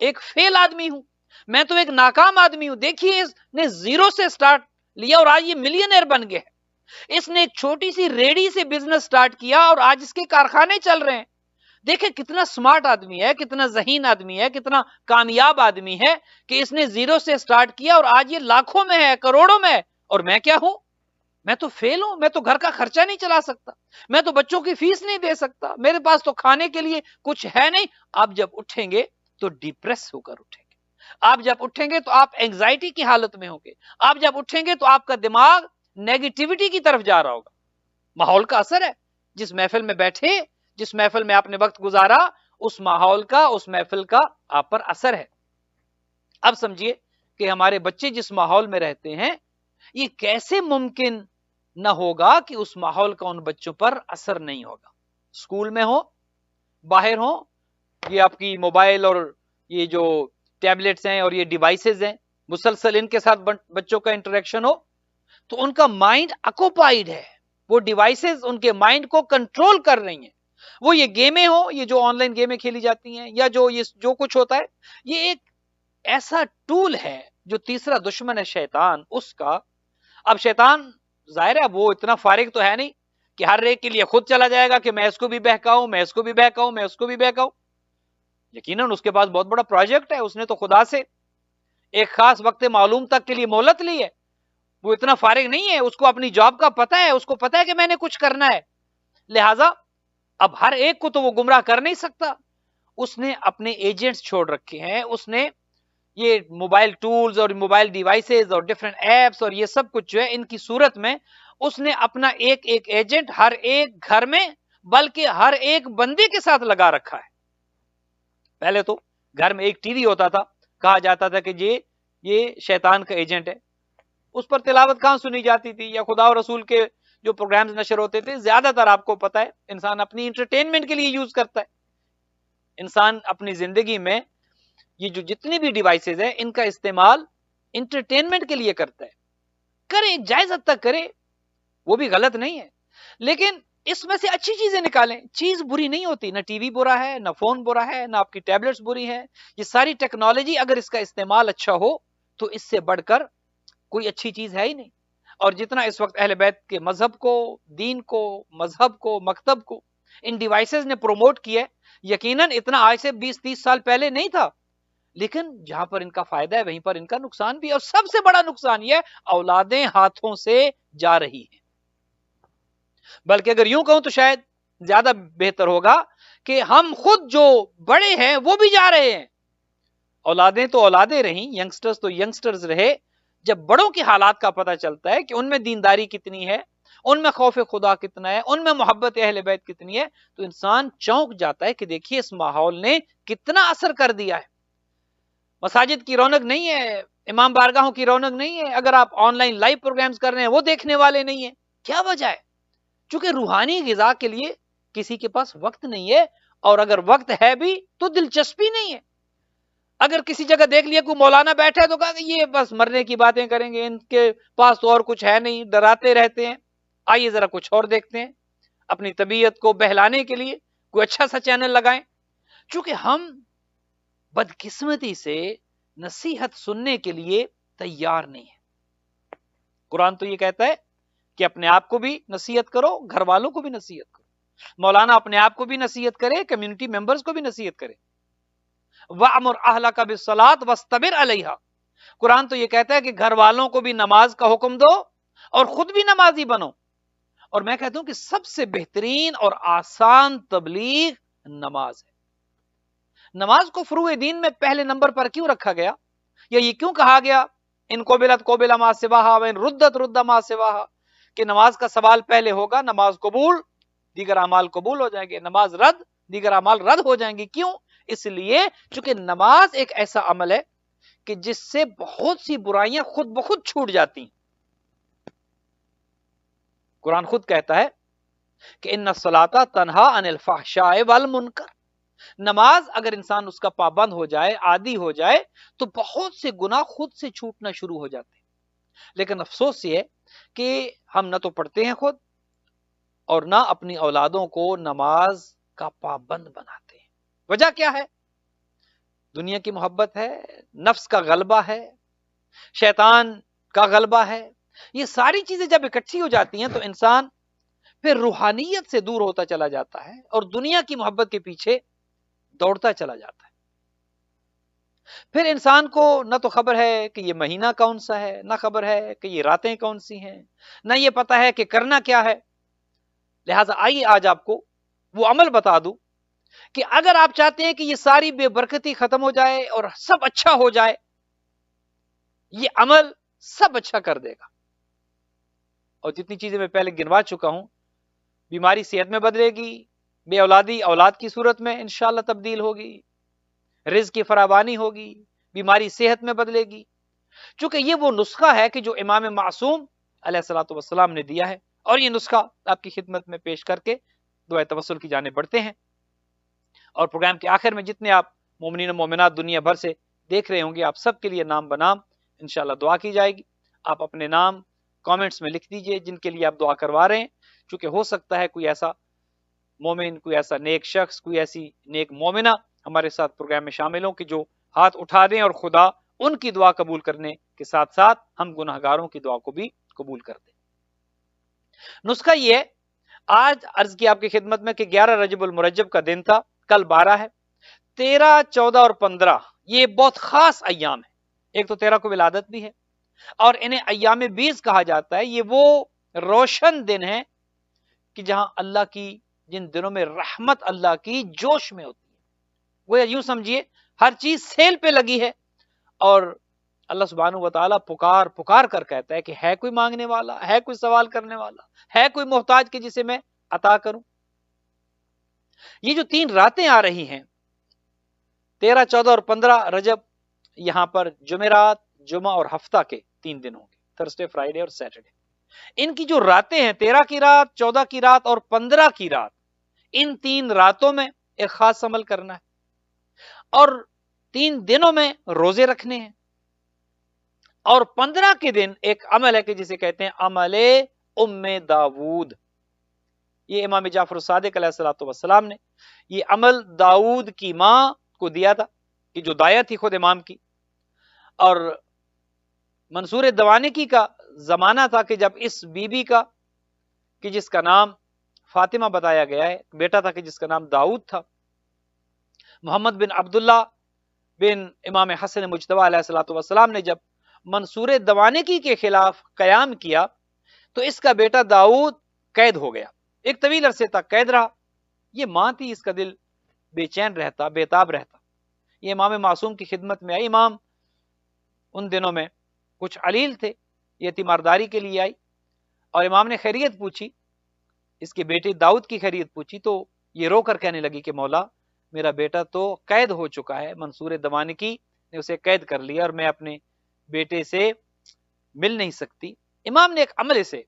ایک فیل آدمی ہوں، میں تو ایک ناکام آدمی ہوں. دیکھیے اس نے زیرو سے سٹارٹ لیا اور آج یہ ملینئر بن گیا. اس نے ایک چھوٹی سی ریڑی سے بزنس سٹارٹ کیا اور آج اس کے کارخانے چل رہے ہیں. دیکھیں کتنا سمارٹ آدمی ہے، کتنا ذہین آدمی ہے، کتنا کامیاب آدمی ہے کہ اس نے زیرو سے سٹارٹ کیا اور آج یہ لاکھوں میں ہے، کروڑوں میں ہے. اور میں کیا ہوں؟ میں تو فیل ہوں، میں تو گھر کا خرچہ نہیں چلا سکتا، میں تو بچوں کی فیس نہیں دے سکتا، میرے پاس تو کھانے کے لیے کچھ ہے نہیں. آپ جب اٹھیں گے تو ڈپریس ہو کر اٹھیں گے. آپ جب اٹھیں گے تو آپ اینگزائٹی کی حالت میں ہوں گے. آپ جب اٹھیں گے تو آپ کا دماغ نیگیٹیوٹی کی طرف جا رہا ہوگا. ماحول کا اثر ہے. جس محفل میں بیٹھے، جس محفل میں آپ نے وقت گزارا، اس ماحول کا، اس محفل کا آپ پر اثر ہے. اب سمجھیے کہ ہمارے بچے جس ماحول میں رہتے ہیں، یہ کیسے ممکن نہ ہوگا کہ اس ماحول کا ان بچوں پر اثر نہیں ہوگا. اسکول میں ہو، باہر ہو، یہ آپ کی موبائل اور یہ جو ٹیبلٹس ہیں اور یہ ڈیوائسز ہیں، مسلسل ان کے ساتھ بچوں کا انٹریکشن ہو تو ان کا مائنڈ اکوپائیڈ ہے. وہ ڈیوائسز ان کے مائنڈ کو کنٹرول کر رہی ہیں. وہ یہ گیمیں ہوں، یہ جو آن لائن گیمیں کھیلی جاتی ہیں، یا جو کچھ ہوتا ہے، یہ ایک ایسا ٹول ہے جو تیسرا دشمن ہے شیطان اس کا. اب شیطان ظاہر ہے وہ اتنا فارغ تو ہے نہیں کہ ہر ایک کے لیے خود چلا جائے گا کہ میں اس کو بھی بہکاؤں، میں اس کو بھی بہکاؤں، میں اس کو بھی بہکاؤں. یقیناً اس کے پاس بہت بڑا پروجیکٹ ہے. اس نے تو خدا سے ایک خاص وقت معلوم تک کے لیے مہلت لی ہے. وہ اتنا فارغ نہیں ہے، اس کو اپنی جاب کا پتہ ہے، اس کو پتہ ہے کہ میں نے کچھ کرنا ہے. لہٰذا اب ہر ایک کو تو وہ گمراہ کر نہیں سکتا. اس نے اپنے ایجنٹس چھوڑ رکھے ہیں. اس نے یہ موبائل ٹولز اور موبائل ڈیوائسز اور ڈیفرنٹ ایپس اور یہ سب کچھ جو ہے، ان کی صورت میں اس نے اپنا ایک ایک ایجنٹ ہر ایک گھر میں، بلکہ ہر ایک بندے کے ساتھ لگا رکھا ہے. پہلے تو گھر میں ایک ٹی وی ہوتا تھا، کہا جاتا تھا کہ یہ شیطان کا ایجنٹ ہے. اس پر تلاوت کہاں سنی جاتی تھی، یا خدا اور رسول کے جو پروگرامز نشر ہوتے تھے، زیادہ تر آپ کو پتا ہے انسان اپنی انٹرٹینمنٹ کے لیے یوز کرتا ہے. انسان اپنی زندگی میں یہ جو جتنی بھی ڈیوائسز ہیں، ان کا استعمال انٹرٹینمنٹ کے لیے کرتا ہے. کرے، جائز حد تک کرے، وہ بھی غلط نہیں ہے، لیکن اس میں سے اچھی چیزیں نکالیں. چیز بری نہیں ہوتی، نہ ٹی وی برا ہے، نہ فون برا ہے، نہ آپ کی ٹیبلٹس بری ہیں. یہ ساری ٹیکنالوجی اگر اس کا استعمال اچھا ہو تو اس سے بڑھ کر کوئی اچھی چیز ہے ہی نہیں. اور جتنا اس وقت اہل بیت کے مذہب کو، دین کو، مذہب کو، مکتب کو ان ڈیوائسز نے پروموٹ کیا ہے، یقیناً اتنا آج سے 20-30 سال پہلے نہیں تھا. لیکن جہاں پر ان کا فائدہ ہے وہیں پر ان کا نقصان بھی ہے، اور سب سے بڑا نقصان یہ اولادیں ہاتھوں سے جا رہی ہیں۔ بلکہ اگر یوں کہوں تو شاید زیادہ بہتر ہوگا کہ ہم خود جو بڑے ہیں وہ بھی جا رہے ہیں۔ اولادیں تو اولادیں رہیں، ینگسٹرز تو ینگسٹرز رہے، جب بڑوں کی حالات کا پتہ چلتا ہے کہ ان میں دینداری کتنی ہے، ان میں خوف خدا کتنا ہے، ان میں محبت اہل بیت کتنی ہے، تو انسان چونک جاتا ہے کہ دیکھیے اس ماحول نے کتنا اثر کر دیا ہے۔ مساجد کی رونق نہیں ہے، امام بارگاہوں کی رونق نہیں ہے، اگر آپ آن لائن لائیو پروگرامز کر رہے ہیں وہ دیکھنے والے نہیں ہیں۔ کیا وجہ ہے؟ چونکہ روحانی غذا کے لیے کسی کے پاس وقت نہیں ہے، اور اگر وقت ہے بھی تو دلچسپی نہیں ہے۔ اگر کسی جگہ دیکھ لیا کوئی مولانا بیٹھا ہے تو کہا کہ یہ بس مرنے کی باتیں کریں گے، ان کے پاس تو اور کچھ ہے نہیں، ڈراتے رہتے ہیں، آئیے ذرا کچھ اور دیکھتے ہیں۔ اپنی طبیعت کو بہلانے کے لیے کوئی اچھا سا چینل لگائیں۔ چونکہ ہم بدقسمتی سے نصیحت سننے کے لیے تیار نہیں ہے۔ قرآن تو یہ کہتا ہے کہ اپنے آپ کو بھی نصیحت کرو، گھر والوں کو بھی نصیحت کرو۔ مولانا اپنے آپ کو بھی نصیحت کرے، کمیونٹی ممبرز کو بھی نصیحت کرے۔ وَأْمُرْ أَهْلَكَ بِالصَّلَاةِ وَاسْتَبِرْ عَلَيْهَا۔ قرآن تو یہ کہتا ہے کہ گھر والوں کو بھی نماز کا حکم دو اور خود بھی نمازی بنو۔ اور میں کہتا ہوں کہ سب سے بہترین اور آسان تبلیغ نماز ہے۔ نماز کو فروع دین میں پہلے نمبر پر کیوں رکھا گیا، یا یہ کیوں کہا گیا ان قبلت قبل ما سواہا وان ردت رد ما سواہا، کہ نماز کا سوال پہلے ہوگا، نماز قبول دیگر اعمال قبول ہو جائیں گے، نماز رد دیگر اعمال رد ہو جائیں گے۔ کیوں؟ اس لیے چونکہ نماز ایک ایسا عمل ہے کہ جس سے بہت سی برائیاں خود بخود چھوٹ جاتی ہیں۔ قرآن خود کہتا ہے کہ ان الصلاۃ تنہا عن الفحشاء والمنکر۔ نماز اگر انسان اس کا پابند ہو جائے، عادی ہو جائے، تو بہت سے گناہ خود سے چھوٹنا شروع ہو جاتے ہیں۔ لیکن افسوس یہ ہے کہ ہم نہ تو پڑھتے ہیں خود، اور نہ اپنی اولادوں کو نماز کا پابند بناتے ہیں۔ وجہ کیا ہے؟ دنیا کی محبت ہے، نفس کا غلبہ ہے، شیطان کا غلبہ ہے۔ یہ ساری چیزیں جب اکٹھی ہو جاتی ہیں تو انسان پھر روحانیت سے دور ہوتا چلا جاتا ہے اور دنیا کی محبت کے پیچھے دوڑتا چلا جاتا ہے۔ پھر انسان کو نہ تو خبر ہے کہ یہ مہینہ کون سا ہے، نہ خبر ہے کہ یہ راتیں کون سی ہیں، نہ یہ پتا ہے کہ کرنا کیا ہے۔ لہٰذا آئیے آج آپ کو وہ عمل بتا دوں کہ اگر آپ چاہتے ہیں کہ یہ ساری بے برکتی ختم ہو جائے اور سب اچھا ہو جائے، یہ عمل سب اچھا کر دے گا۔ اور جتنی چیزیں میں پہلے گنوا چکا ہوں، بیماری صحت میں بدلے گی، بے اولادی اولاد کی صورت میں انشاءاللہ تبدیل ہوگی، رزق کی فراوانی ہوگی، بیماری صحت میں بدلے گی۔ چونکہ یہ وہ نسخہ ہے کہ جو امام معصوم علیہ الصلوۃ والسلام نے دیا ہے، اور یہ نسخہ آپ کی خدمت میں پیش کر کے دعائے توسل کی جانب بڑھتے ہیں۔ اور پروگرام کے آخر میں جتنے آپ مومنین و مومنات دنیا بھر سے دیکھ رہے ہوں گے، آپ سب کے لیے نام بنام انشاءاللہ دعا کی جائے گی۔ آپ اپنے نام کامنٹس میں لکھ دیجئے جن کے لیے آپ دعا کروا رہے ہیں، چونکہ ہو سکتا ہے کوئی ایسا مومن، کوئی ایسا نیک شخص، کوئی ایسی نیک مومنہ ہمارے ساتھ پروگرام میں شامل ہوں کہ جو ہاتھ اٹھا دیں اور خدا ان کی دعا قبول کرنے کے ساتھ ساتھ ہم گناہگاروں کی دعا کو بھی قبول کر دیں۔ نسخہ یہ ہے، آج عرض کی آپ کی خدمت میں کہ 11 رجب المرجب کا دن تھا، کل 12 ہے، 13، 14 اور 15 یہ بہت خاص ایام ہے۔ ایک تو 13 کو ولادت بھی ہے، اور انہیں ایام 20 کہا جاتا ہے۔ یہ وہ روشن دن ہے کہ جہاں اللہ کی، جن دنوں میں رحمت اللہ کی جوش میں ہوتی ہے۔ وہ یوں سمجھیے ہر چیز سیل پہ لگی ہے، اور اللہ سبحانہ و تعالیٰ پکار پکار کر کہتا ہے کہ ہے کوئی مانگنے والا، ہے کوئی سوال کرنے والا، ہے کوئی محتاج کہ جسے میں عطا کروں۔ یہ جو 3 راتیں آ رہی ہیں، 13، 14 اور 15 رجب، یہاں پر جمعرات، جمعہ اور ہفتہ کے 3 دن ہوں گے، تھرسڈے، فرائیڈے اور سیٹرڈے۔ ان کی جو راتیں ہیں، 13 کی رات، 14 کی رات اور 15 کی رات، ان 3 راتوں میں ایک خاص عمل کرنا ہے، اور 3 دنوں میں روزے رکھنے ہیں، اور 15 کے دن ایک عمل ہے کہ جسے کہتے ہیں عمل ام داود۔ یہ امام جعفر الصادق علیہ الصلوۃ والسلام نے یہ عمل داؤد کی ماں کو دیا تھا، کہ جو دایا تھی خود امام کی، اور منصور دوانکی کا زمانہ تھا کہ جب اس بی بی کا، کہ جس کا نام فاطمہ بتایا گیا ہے، بیٹا تھا کہ جس کا نام داؤد تھا، محمد بن عبداللہ بن امام حسن مجتبی علیہ الصلوۃ والسلام نے جب منصور دوانکی کے خلاف قیام کیا تو اس کا بیٹا داؤد قید ہو گیا، ایک طویل عرصے تک قید رہا۔ یہ ماں تھی، اس کا دل بے چین رہتا، بے تاب رہتا۔ یہ امام معصوم کی خدمت میں آئی۔ امام ان دنوں میں کچھ علیل تھے، یہ تیمارداری کے لیے آئی اور امام نے خیریت پوچھی، اس کے بیٹے داؤد کی خیریت پوچھی تو یہ رو کر کہنے لگی کہ مولا میرا بیٹا تو قید ہو چکا ہے، منصور دوانکی نے اسے قید کر لیا اور میں اپنے بیٹے سے مل نہیں سکتی۔ امام نے ایک عمل سے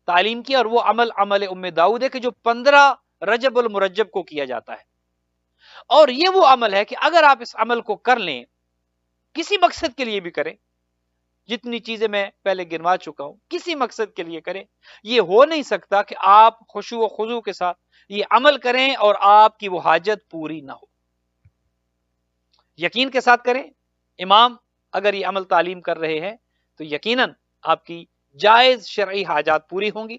تعلیم کی اور وہ عمل ام داؤد ہے کہ جو 15 رجب المرجب کو کیا جاتا ہے، اور یہ وہ عمل ہے کہ اگر آپ اس عمل کو کر لیں، کسی مقصد کے لیے بھی کریں، جتنی چیزیں میں پہلے گنوا چکا ہوں، کسی مقصد کے لیے کریں، یہ ہو نہیں سکتا کہ آپ خشوع و خضوع کے ساتھ یہ عمل کریں اور آپ کی وہ حاجت پوری نہ ہو۔ یقین کے ساتھ کریں۔ امام اگر یہ عمل تعلیم کر رہے ہیں تو یقیناً آپ کی جائز شرعی حاجات پوری ہوں گی۔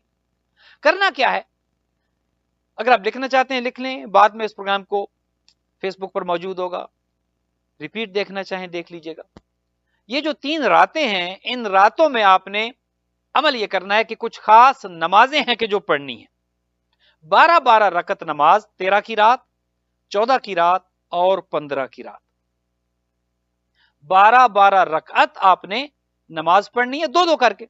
کرنا کیا ہے؟ اگر آپ لکھنا چاہتے ہیں لکھ لیں، بعد میں اس پروگرام کو فیس بک پر موجود ہوگا، ریپیٹ دیکھنا چاہیں دیکھ لیجئے گا۔ یہ جو 3 راتیں ہیں، ان راتوں میں آپ نے عمل یہ کرنا ہے کہ کچھ خاص نمازیں ہیں کہ جو پڑھنی ہیں۔ 12 رکعت نماز، 13 کی رات، 14 کی رات اور 15 کی رات۔ 12 رکعت آپ نے نماز پڑھنی ہے، 2 کر کے،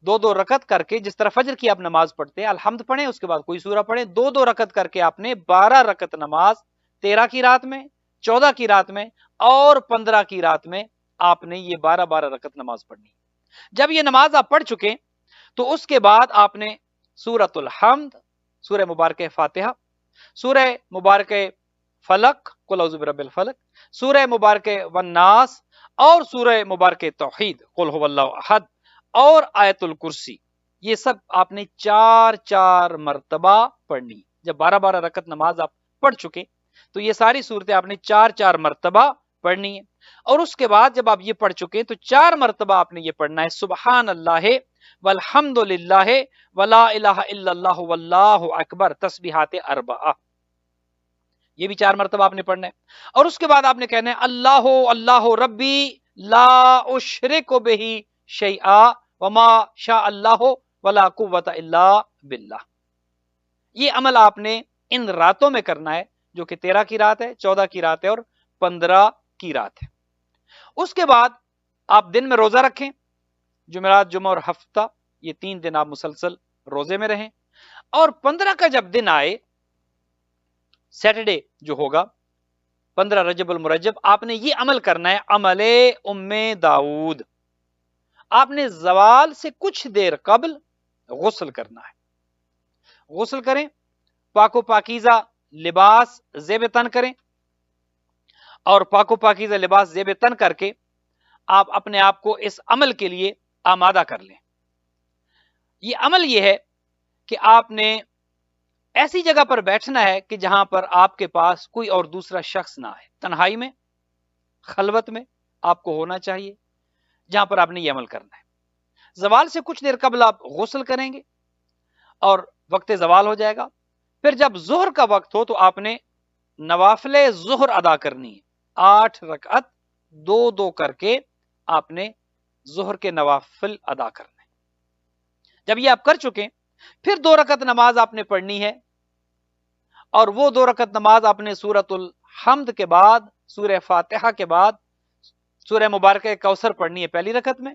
2 رکعت کر کے، جس طرح فجر کی آپ نماز پڑھتے ہیں، الحمد پڑھیں، اس کے بعد کوئی سورہ پڑھیں، 2 رکعت کر کے آپ نے 12 رکعت نماز 13 کی رات میں، 14 کی رات میں اور 15 کی رات میں آپ نے یہ 12 رکعت نماز پڑھنی۔ جب یہ نماز آپ پڑھ چکے تو اس کے بعد آپ نے سورۃ الحمد، سورہ مبارکہ فاتحہ، سورہ مبارکہ فلق، قل اعوذ برب الفلق، سورہ مبارکہ والناس اور سورہ مبارکہ توحید، قل هو اللہ احد اور آیت الکرسی، یہ سب آپ نے 4 مرتبہ پڑھنی۔ جب 12 رکعت نماز آپ پڑھ چکے تو یہ ساری صورتیں آپ نے 4 مرتبہ پڑھنی ہے، اور اس کے بعد جب آپ یہ پڑھ چکے تو 4 مرتبہ آپ نے یہ پڑھنا ہے سبحان اللہ والحمد للہ ولا الہ الا اللہ واللہ اکبر، تسبیحات 4، یہ بھی 4 مرتبہ آپ نے پڑھنا ہے۔ اور اس کے بعد آپ نے کہنا ہے اللہ اللہ ربی لا اشرک بہ شیئا وما شاء اللہ ولا قوت الا باللہ۔ یہ عمل آپ نے ان راتوں میں کرنا ہے، جو کہ 13 کی رات ہے، 14 کی رات ہے اور 15 کی رات ہے۔ اس کے بعد آپ دن میں روزہ رکھیں، جمعرات، جمعہ اور ہفتہ، یہ 3 دن آپ مسلسل روزے میں رہیں، اور 15 کا جب دن آئے، سیٹرڈے جو ہوگا 15 رجب المرجب، آپ نے یہ عمل کرنا ہے، عمل ام داؤد۔ آپ نے زوال سے کچھ دیر قبل غسل کرنا ہے۔ غسل کریں، پاک و پاکیزہ لباس زیب تن کریں، اور پاک و پاکیزہ لباس زیب تن کر کے آپ اپنے آپ کو اس عمل کے لیے آمادہ کر لیں۔ یہ عمل یہ ہے کہ آپ نے ایسی جگہ پر بیٹھنا ہے کہ جہاں پر آپ کے پاس کوئی اور دوسرا شخص نہ ہے، تنہائی میں، خلوت میں آپ کو ہونا چاہیے، جہاں پر آپ نے یہ عمل کرنا ہے۔ زوال سے کچھ دیر قبل آپ غسل کریں گے اور وقت زوال ہو جائے گا، پھر جب ظہر کا وقت ہو تو آپ نے نوافل ظہر ادا کرنی ہے، 8 رکعت 2 کر کے آپ نے ظہر کے نوافل ادا کرنے۔ جب یہ آپ کر چکے پھر 2 رکعت نماز آپ نے پڑھنی ہے، اور وہ 2 رکعت نماز آپ نے سورۃ الحمد کے بعد، سورہ فاتحہ کے بعد سورہ مبارکہ کوثر پڑھنی ہے پہلی رکعت میں،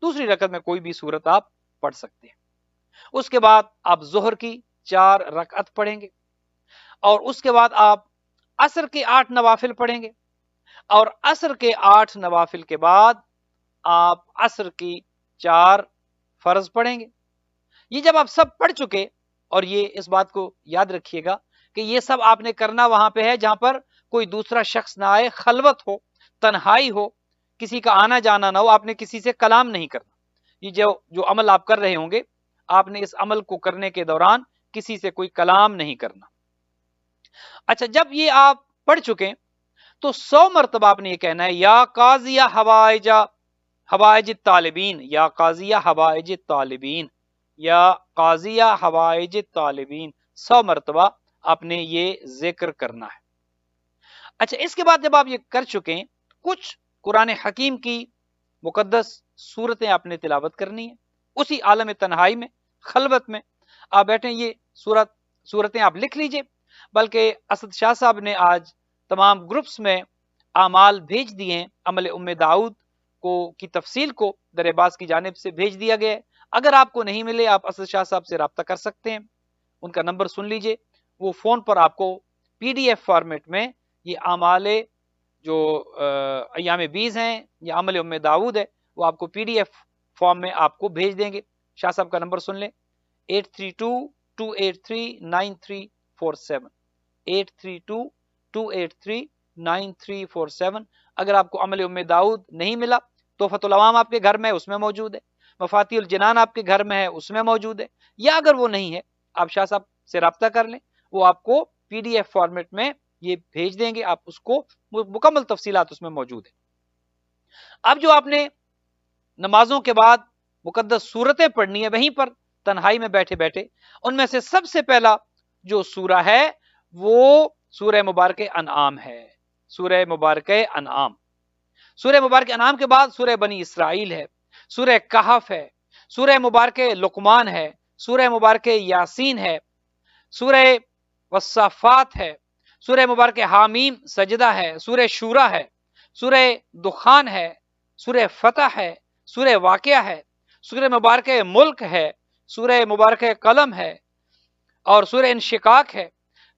دوسری رکعت میں کوئی بھی سورت آپ پڑھ سکتے ہیں۔ اس کے بعد آپ ظہر کی 4 رکعت پڑھیں گے، اور اس کے بعد آپ عصر کے 8 نوافل پڑھیں گے، اور عصر کے 8 نوافل کے بعد آپ عصر کی 4 فرض پڑھیں گے۔ یہ جب آپ سب پڑھ چکے، اور یہ اس بات کو یاد رکھیے گا کہ یہ سب آپ نے کرنا وہاں پہ ہے جہاں پر کوئی دوسرا شخص نہ آئے، خلوت ہو، تنہائی ہو، کسی کا آنا جانا نہ ہو، آپ نے کسی سے کلام نہیں کرنا۔ یہ جو عمل آپ کر رہے ہوں گے، آپ نے اس عمل کو کرنے کے دوران کسی سے کوئی کلام نہیں کرنا۔ اچھا، جب یہ آپ پڑھ چکے تو 100 مرتبہ آپ نے یہ کہنا ہے یا قاضی حوائج الطالبین، یا قاضی حوائج الطالبین، یا قاضی حوائج الطالبین، 100 مرتبہ آپ نے یہ ذکر کرنا ہے۔ اچھا، اس کے بعد جب آپ یہ کر چکے ہیں، کچھ قرآن حکیم کی مقدس صورتیں آپ نے تلاوت کرنی ہے اسی عالم تنہائی میں، خلوت میں آپ بیٹھیں. یہ صورتیں آپ لکھ لیجئے. بلکہ اسد شاہ صاحب نے آج تمام گروپس میں اعمال بھیج دیے ہیں. عمل داؤد کی تفصیل کو در عباس کی جانب سے بھیج دیا گیا ہے. اگر آپ کو نہیں ملے، آپ اسد شاہ صاحب سے رابطہ کر سکتے ہیں. ان کا نمبر سن لیجئے، وہ فون پر آپ کو PDF فارمیٹ میں یہ اعمال جو ایام بیز ہیں یا عمل داؤد ہے وہ آپ کو PDF فارم میں آپ کو بھیج دیں گے. شاہ صاحب کا نمبر سن لیں، 8322839347 8322839347. اگر آپ کو عمل داؤد نہیں ملا، تحفۃ العوام آپ کے گھر میں اس میں موجود ہے، مفاتیح الجنان آپ کے گھر میں ہے اس میں موجود ہے. یا اگر وہ نہیں ہے، آپ شاہ صاحب سے رابطہ کر لیں، وہ آپ کو PDF فارمیٹ میں یہ بھیج دیں گے. آپ اس کو مکمل تفصیلات اس میں موجود ہیں. اب جو آپ نے نمازوں کے بعد مقدس صورتیں پڑھنی ہے وہیں پر تنہائی میں بیٹھے بیٹھے، ان میں سے سب سے پہلا جو سورہ ہے وہ سورہ مبارک انعام ہے. سورہ مبارک انعام. سورہ مبارک انعام کے بعد سورہ بنی اسرائیل ہے، سورہ کہف ہے، سورہ مبارک لقمان ہے، سورہ مبارک یاسین ہے، سورہ والصافات ہے، سورہ مبارک حامیم سجدہ ہے، سورہ شورا ہے، سورہ دخان ہے، سورہ فتح ہے، سورہ واقعہ ہے، سورہ مبارک ملک ہے، سورہ مبارک قلم ہے، اور سورہ انشقاق ہے.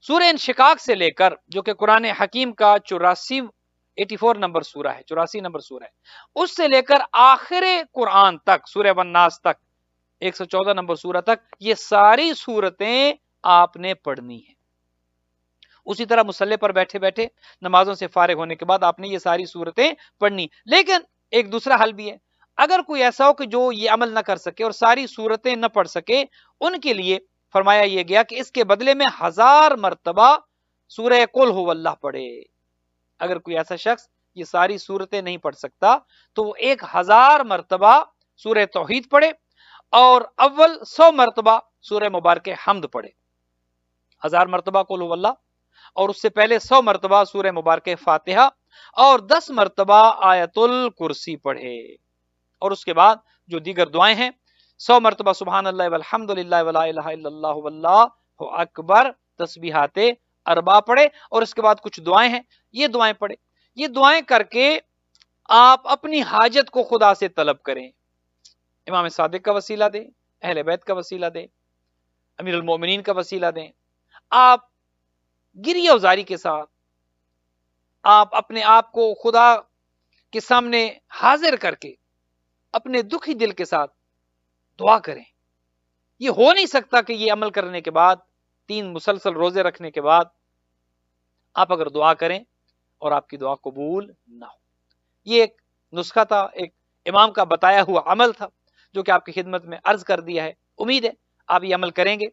سورہ انشقاق سے لے کر جو کہ قرآن حکیم کا 84 نمبر سورہ ہے، 84 نمبر سورہ ہے، اس سے لے کر آخر قرآن تک، سورہ والناس تک 114 نمبر سورہ تک، یہ ساری سورتیں آپ نے پڑھنی ہیں. اسی طرح مصلی پر بیٹھے بیٹھے نمازوں سے فارغ ہونے کے بعد آپ نے یہ ساری سورتیں پڑھنی. لیکن ایک دوسرا حل بھی ہے، اگر کوئی ایسا ہو کہ جو یہ عمل نہ کر سکے اور ساری سورتیں نہ پڑھ سکے، ان کے لیے فرمایا یہ گیا کہ اس کے بدلے میں 1000 مرتبہ سورہ قل هو اللہ پڑھے. اگر کوئی ایسا شخص یہ ساری سورتیں نہیں پڑھ سکتا تو وہ 1000 مرتبہ سورہ توحید پڑھے اور اول 100 مرتبہ سورہ مبارک حمد پڑھے. 1000 مرتبہ قل هو اللہ، اور اس سے پہلے 100 مرتبہ سورہ مبارک فاتحہ اور 10 مرتبہ آیت الکرسی پڑھے. اور اس کے بعد جو دیگر دعائیں ہیں، 100 مرتبہ سبحان اللہ والحمد للہ ولا الہ الا اللہ واللہ اکبر، تسبیحات 4 پڑھے. اور اس کے بعد کچھ دعائیں ہیں، یہ دعائیں پڑھے. یہ دعائیں کر کے آپ اپنی حاجت کو خدا سے طلب کریں. امام صادق کا وسیلہ دیں، اہل بیت کا وسیلہ دیں، امیر المومنین کا وسیلہ دیں. آپ گریہ وزاری کے ساتھ آپ اپنے آپ کو خدا کے سامنے حاضر کر کے اپنے دکھی دل کے ساتھ دعا کریں. یہ ہو نہیں سکتا کہ یہ عمل کرنے کے بعد، 3 مسلسل روزے رکھنے کے بعد آپ اگر دعا کریں اور آپ کی دعا قبول نہ ہو. یہ ایک نسخہ تھا، ایک امام کا بتایا ہوا عمل تھا جو کہ آپ کی خدمت میں عرض کر دیا ہے. امید ہے آپ یہ عمل کریں گے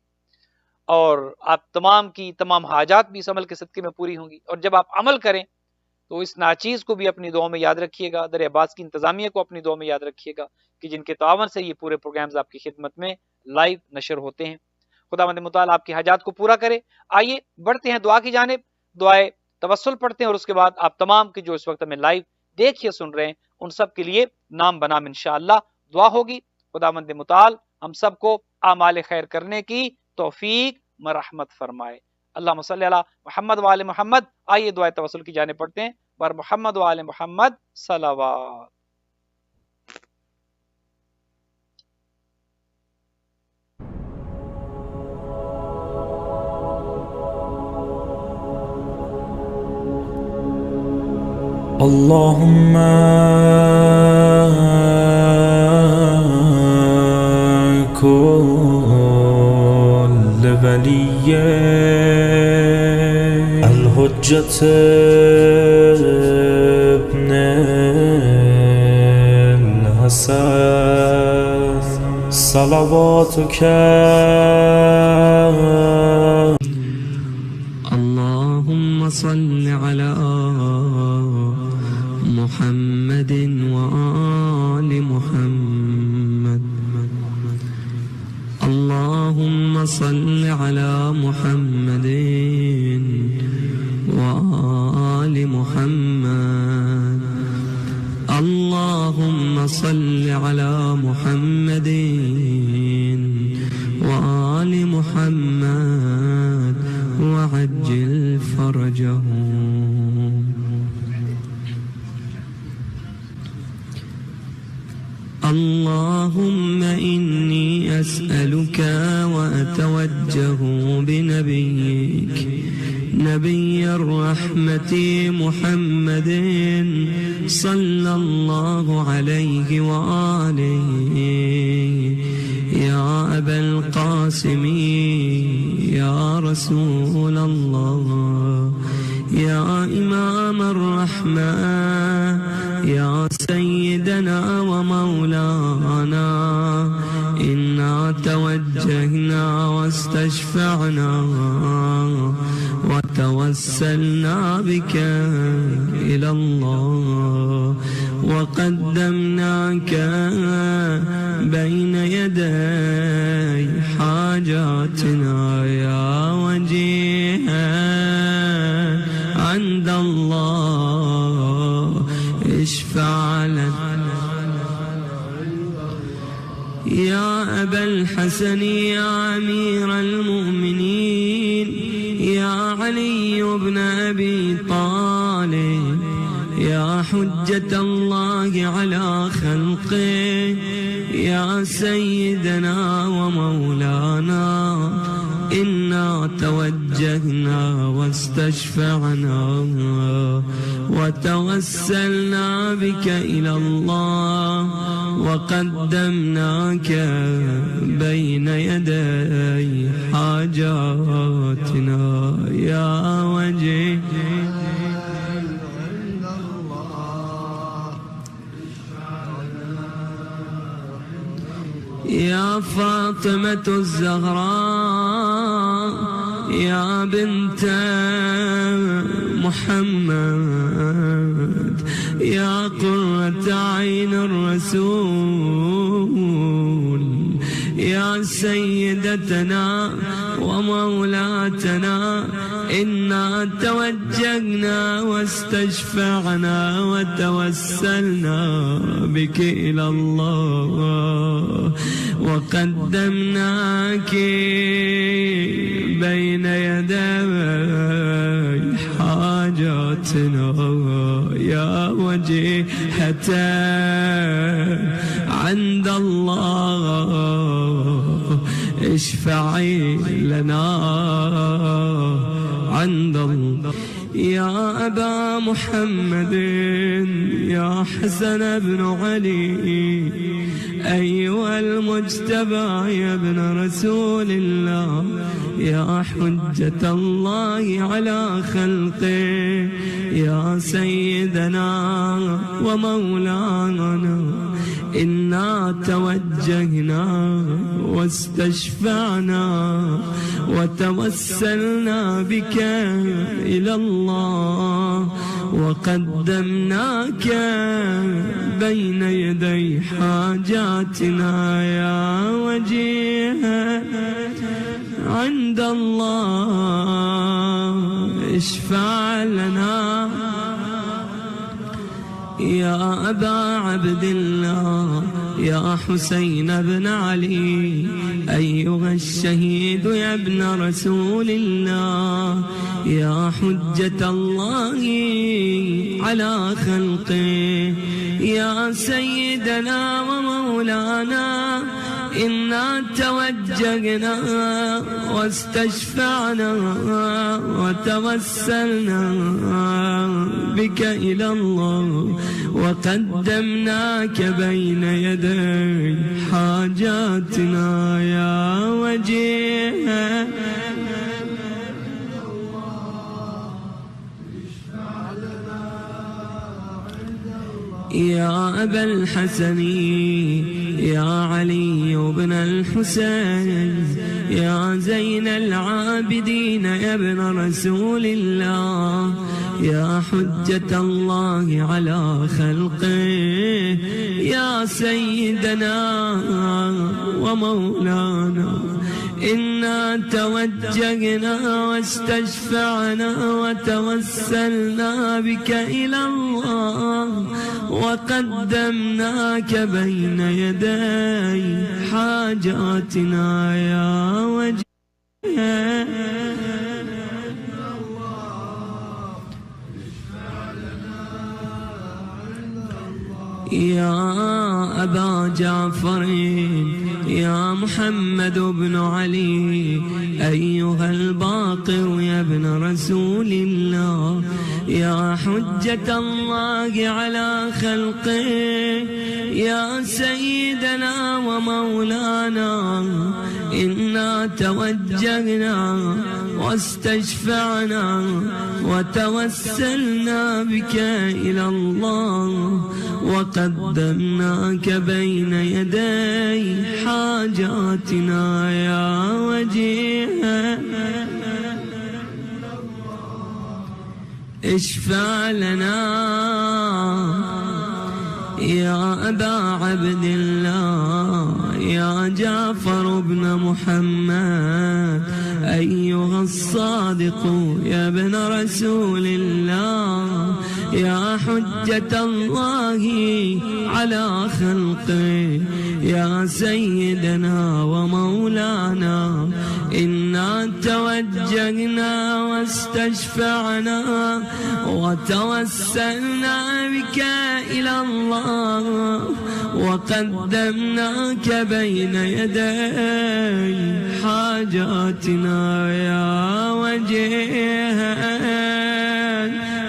اور آپ تمام کی تمام حاجات بھی اس عمل کے صدقے میں پوری ہوں گی. اور جب آپ عمل کریں تو اس ناچیز کو بھی اپنی دعاؤں میں یاد رکھیے گا، در عباس کی انتظامیہ کو اپنی دعاؤں میں یاد رکھیے گا کہ جن کے تعاون سے یہ پورے پروگرامز آپ کی خدمت میں لائیو نشر ہوتے ہیں. خداوند متعال آپ کی حاجات کو پورا کرے. آئیے بڑھتے ہیں دعا کی جانب، دعائے توسل پڑھتے ہیں، اور اس کے بعد آپ تمام کے جو اس وقت ہمیں لائیو دیکھیے سن رہے ہیں ان سب کے لیے نام بنام انشاءاللہ دعا ہوگی. خداوند متعال ہم سب کو اعمال خیر کرنے کی توفیق مرحمت فرمائے. اللہم صلی علی محمد و آل محمد. آئیے دعائے توسل کی جانب پڑھتے ہیں. بر محمد و آل محمد صلوات. اللهم كل ولي الحجة ابن الحسن صلواتك اللهم صل على محمد وآل محمد. اللهم صل على محمد وآل محمد وآل محمد وعجل فرجهم. اللهم إني أسألك وأتوجه بنبيك نبي الرحمة محمد صلى الله عليه وآله يا أبا القاسم يا رسول الله يا إمام الرحمة يا سيدنا ومولانا إنا توجهنا واستشفعنا وتوسلنا بك إلى الله وقدمناك بين يدي حاجاتنا يا وجيها عند الله اشفع لنا. يا أبا الحسن يا أمير المؤمنين يا علي بن أبي طالب يا حجة الله على خلقه يا سيدنا ومولانا إنا توجهنا واستشفعنا وتوسلنا بك إلى الله وقدمناك بين يدي حاجاتنا يا وجيه يا فاطمة الزهراء يا بنت محمد يا قرة عين الرسول يا سيدتنا ومولاتنا إنا توجهنا واستشفعنا وتوسلنا بك إلى الله وقدمناك بين يدي حاجاتنا يا وجيهة عند الله اشفعي لنا عند الله. يا أبا محمد يا حسن بن علي أيها المجتبى يا ابن رسول الله يا حجة الله على خلقه يا سيدنا ومولانا إنا توجهنا واستشفعنا وتوسلنا بك إلى الله وقدمناك بين يدي حاجاتنا يا وجيها عند الله اشفع لنا. يا أبا عبد الله يا حسين بن علي أيها الشهيد يا ابن رسول الله يا حجة الله على خلقه يا سيدنا ومولانا إنا توجهنا واستشفعنا وتوسلنا بك إلى الله وقدمناك بين يدي حاجاتنا يا وجيها يا أبا الحسن يا علي بن الحسين يا زين العابدين يا ابن رسول الله يا حجة الله على خلقه يا سيدنا ومولانا إنا توجهنا واستشفعنا وتوسلنا بك إلى الله وقدمناك بين يدي حاجاتنا يا وجه يا أبا جعفر يا محمد بن علي أيها الباقر يا ابن رسول الله يا حجة الله على خلقه يا سيدنا ومولانا إنا توجهنا واستشفعنا وتوسلنا بك إلى الله وقدمناك بين يدي حاجاتنا يا وجيه اشفع لنا يا أبا عبد الله يا جعفر بن محمد أيها الصادق يا ابن رسول الله يا حجة الله على خلقه يا سيدنا ومولانا إنا توجهنا واستشفعنا وتوسلنا بك إلى الله وقدمناك بين يدي حاجاتنا يا وجيه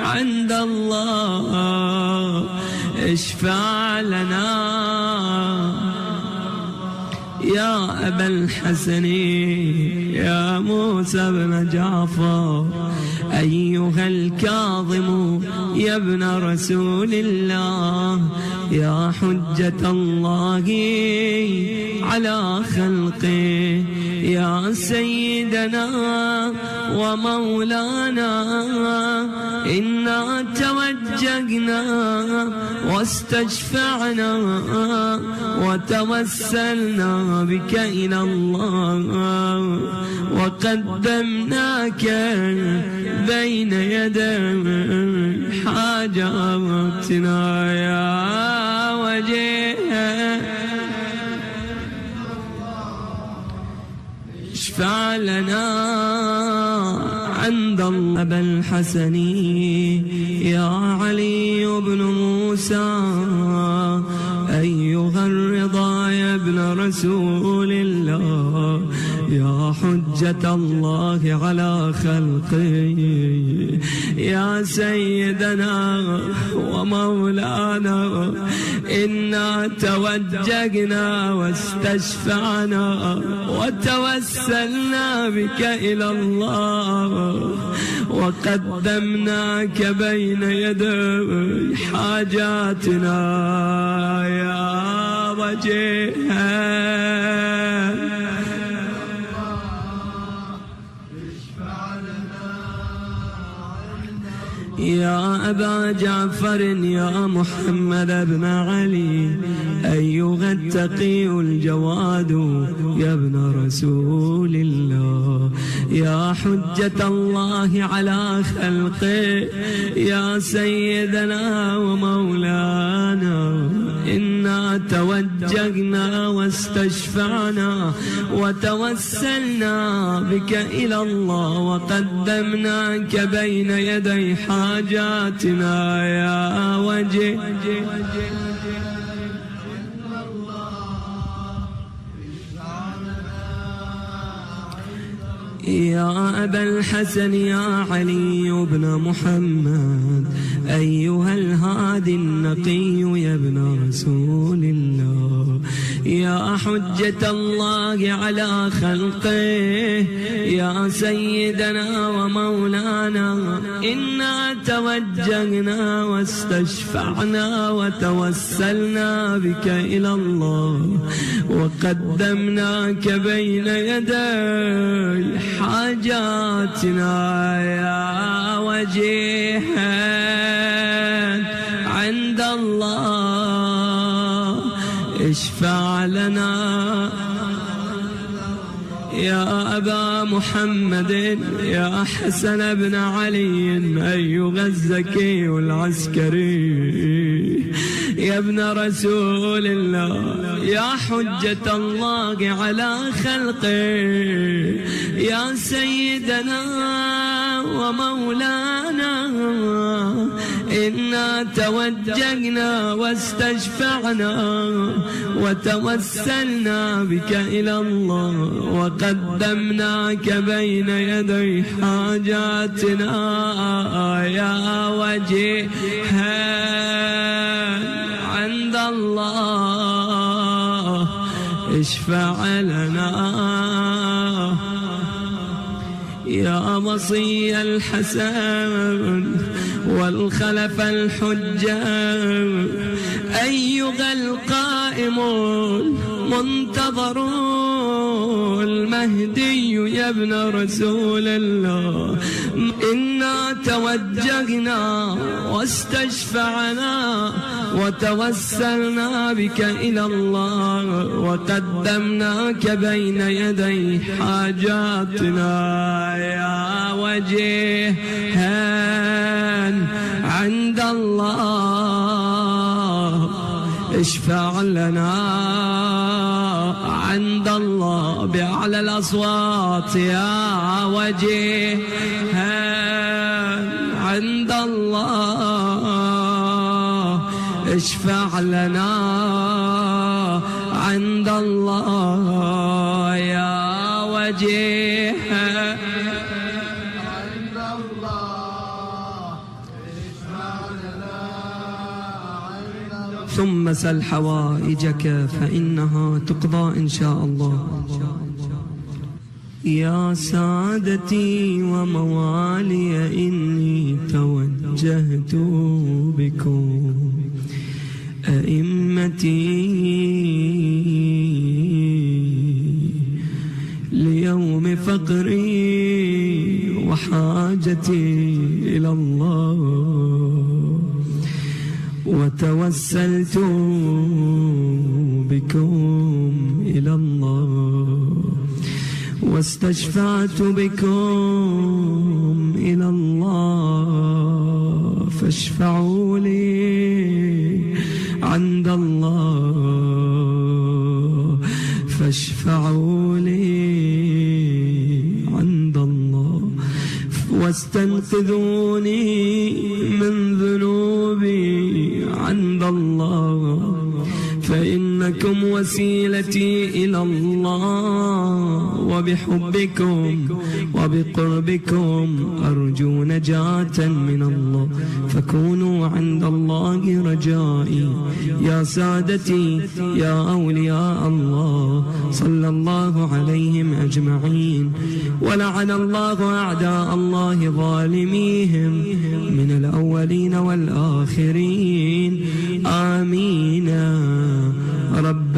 عند الله اشفع لنا يا أبا الحسن يا موسى بن جعفر أيها الكاظم يا ابن رسول الله يا حجة الله على خلقه يا سيدنا ومولانا إنا توجهنا واستشفعنا وتوسلنا بك إلى الله وقدمناك بين يدي حاجاتنا يا وجيه اشفع لنا عند الله أبا الحسن يا علي بن موسى أيها الرضا يا ابن رسول الله يا حجة الله على خلقه يا سيدنا ومولانا إنا توجهنا واستشفعنا وتوسلنا بك إلى الله وقدمناك بين يدي حاجاتنا يا وجيه يا أبا جعفر يا محمد بن علي أيها التقي الجواد يا ابن رسول الله يا حجة الله على خلقه يا سيدنا ومولانا إنا توجهنا واستشفعنا وتوسلنا بك إلى الله وقدمناك بين يدي حاجاتنا يا وجه يا أبا الحسن يا علي بن محمد أيها الهادي النقي يا ابن رسول الله يا حجة الله على خلقه يا سيدنا ومولانا إنا توجهنا واستشفعنا وتوسلنا بك إلى الله وقدمناك بين يدي حاجاتنا يا وجيها عند الله اشفع لنا يا أبا محمد يا حسن بن علي أيها الزكي العسكري يا ابن رسول الله يا حجة الله على خلقه يا سيدنا ومولانا إنا توجهنا واستشفعنا وتوسلنا بك إلى الله وقدمناك بين يدي حاجاتنا يا وجيها عند الله اشفع لنا يا مصي الحسن والخلف الحجة أيها القائم المنتظر المهدي يا ابن رسول الله إنا توجهنا واستشفعنا وتوسلنا بك إلى الله وقدمناك بين يدي حاجاتنا يا وجيها عند الله اشفع لنا عند الله بأعلى الأصوات يا وجيها عند الله اشفع لنا عند الله يا وجيها عند الله اشفع لنا ثم سل حوائجك فإنها تقضى إن شاء الله. يا سادتي وموالي إني توجهت بكم أئمتي ليوم فقري وحاجتي إلى الله وتوسلت بكم إلى الله واستشفعت بكم إلى الله فاشفعوا لي عند الله فاشفعوا لي عند الله واستنقذوني من ذنوبي عند الله فإنكم وسيلتي إلى الله وبحبكم وبقربكم أرجو نجاة من الله فكونوا عند الله رجائي. يا سادتي يا أولياء الله صلى الله عليهم أجمعين ولعن الله أعداء الله ظالميهم من الأولين والآخرين آمين رب